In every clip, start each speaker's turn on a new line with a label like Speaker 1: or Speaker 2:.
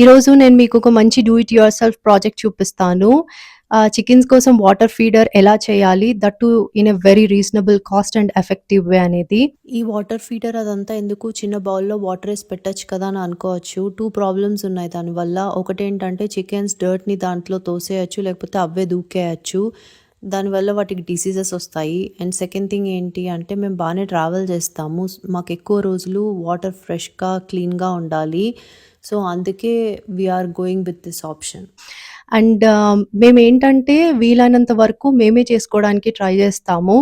Speaker 1: ఈరోజు నేను మీకు ఒక మంచి do it your self project చూపిస్తాను. చికెన్స్ కోసం వాటర్ ఫీడర్ ఎలా చేయాలి? That two in a very reasonable cost and effective way అనేది. ఈ వాటర్ ఫీడర్ అదంతా ఎందుకు చిన్న బౌల్‌లో వాటర్ ఏసి పెట్టొచ్చు కదా అని అనుకోవచ్చు. 2 ప్రాబ్లమ్స్ ఉన్నాయి దానివల్ల. ఒకటేంటంటే చికెన్స్ డర్ట్‌ని దాంట్లో తోసేయొచ్చు, లేకపోతే అవే దూకేయొచ్చు. దానివల్ల వాటికి డిసీజెస్ వస్తాయి. అండ్ సెకండ్ థింగ్ ఏంటి అంటే మేము బాగానే ట్రావెల్ చేస్తాము. మాకు ఎక్కువ రోజులు వాటర్ ఫ్రెష్‌గా, క్లీన్‌గా ఉండాలి. సో అందుకే we're going with this option. And మేమేంటంటే వీలైనంత వరకు మేమే చేసుకోవడానికి ట్రై చేస్తాము.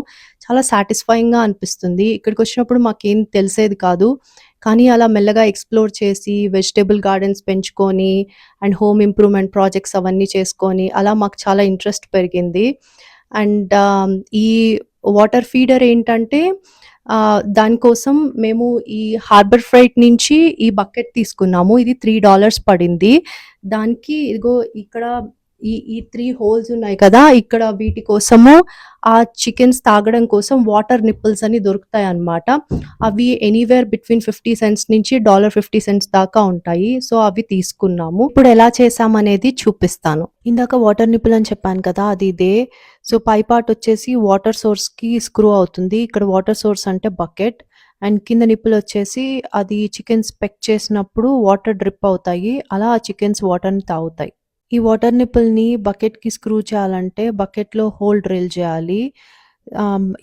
Speaker 1: చాలా సాటిస్ఫైయింగ్‌గా అనిపిస్తుంది. ఇక్కడికొచ్చినప్పుడు మాకేం తెలిసేది కాదు. కానీ అలా మెల్లగా ఎక్స్‌ప్లోర్ చేసి వెజిటబుల్ గార్డెన్స్ పెంచుకొని అండ్ హోమ్ ఇంప్రూవ్‌మెంట్ ప్రాజెక్ట్స్ అవన్నీ చేసుకొని అలా మాకు చాలా ఇంట్రెస్ట్ పెరిగింది. అండ్ ఈ వాటర్ ఫీడర్ ఏంటంటే దానికోసం మేము ఈ హార్బర్ ఫ్రైట్ నుంచి ఈ బకెట్ తీసుకున్నాము. ఇది $3 పడింది. దానికి ఇదిగో ఇక్కడ ఈ 3 హోల్స్ ఉన్నాయి కదా! ఇక్కడ వీటి కోసము ఆ చికెన్స్ తాగడం కోసం వాటర్ నిప్పుల్స్ అని దొరుకుతాయన్నమాట. అవి ఎనీవేర్ బిట్వీన్ 50 సెంట్స్ నుంచి $50 దాకా ఉంటాయి. సో, అవి తీసుకున్నాము. ఇప్పుడు ఎలా చేశామనేది చూపిస్తాను. ఇందాక వాటర్ నిప్పుల్ అని చెప్పాను కదా! అది ఇదే. సో, పై పార్ట్ వచ్చేసి వాటర్ సోర్స్‌కి స్క్రూ అవుతుంది. ఇక్కడ వాటర్ సోర్స్ అంటే బకెట్. అండ్ కింద నిప్పుల్ వచ్చేసి అది చికెన్స్ పెక్ చేసినప్పుడు వాటర్ డ్రిప్ అవుతాయి. అలా ఆ చికెన్స్ వాటర్‌ని తాగుతాయి. ఈ వాటర్ నిప్పుల్‌ని బకెట్‌కి స్క్రూ చేయాలంటే బకెట్‌లో హోల్ డ్రిల్ చేయాలి.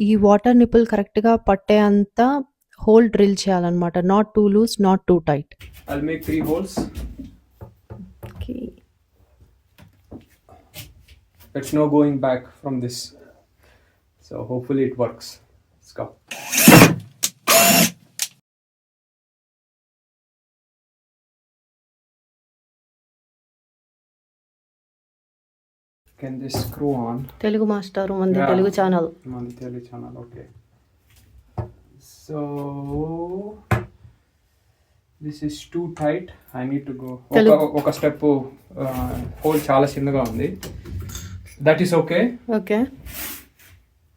Speaker 1: ఈ వాటర్ నిప్పుల్ కరెక్ట్‌గా పట్టేంత హోల్ డ్రిల్ చేయాలన్నమాట. Not too loose, not too tight.
Speaker 2: I'll make 3 holes.
Speaker 1: Okay.
Speaker 2: There's no going back from this. So hopefully it works. Let's go. Can this screw on?
Speaker 1: Telugu master మంది
Speaker 2: Yeah.
Speaker 1: Telugu channel.
Speaker 2: On the tele channel, okay. So this is too tight. I need to go. ఒక step whole చాలా చిన్నగా ఉంది. That is okay.
Speaker 1: Okay.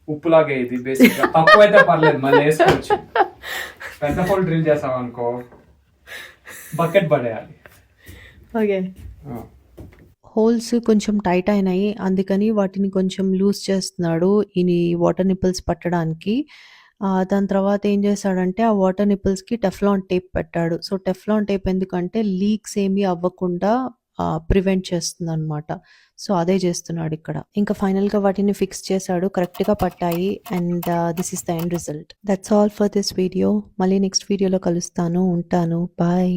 Speaker 2: ఉప్పులాగే ఇది బేసిక్గా. తక్కువ అయితే పర్లేదు, మళ్ళీ వేసుకోవచ్చు. పెద్ద హోల్ డ్రిల్ చేసాం అనుకో బకెట్ పడేయాలి.
Speaker 1: ఓకే. హోల్స్ కొంచెం టైట్ అయినాయి. అందుకని వాటిని కొంచెం లూజ్ చేస్తున్నాడు ఈ వాటర్ నిప్పుల్స్ పట్టడానికి. దాని తర్వాత ఏం చేశాడంటే ఆ వాటర్ నిప్పుల్స్‌కి టెఫ్లాన్ టేప్ పెట్టాడు. సో, టెఫ్లాన్ టేప్ ఎందుకంటే లీక్స్ ఏమీ అవ్వకుండా ప్రివెంట్ చేస్తుందన్నమాట. సో, అదే చేస్తున్నాడు ఇక్కడ. ఇంకా ఫైనల్‌గా వాటిని ఫిక్స్ చేశాడు. కరెక్ట్‌గా పట్టాయి. And this is the end result. That's all for this video. మళ్ళీ నెక్స్ట్ వీడియోలో కలుస్తాను. ఉంటాను. బాయ్.